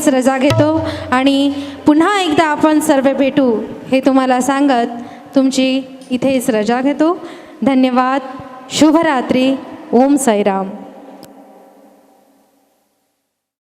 इथेच रजा घेतो आणि पुन्हा एकदा आपण सर्व भेटू हे तुम्हाला सांगत तुमची इथेच रजा घेतो. धन्यवाद. शुभरात्री. ओम साईराम.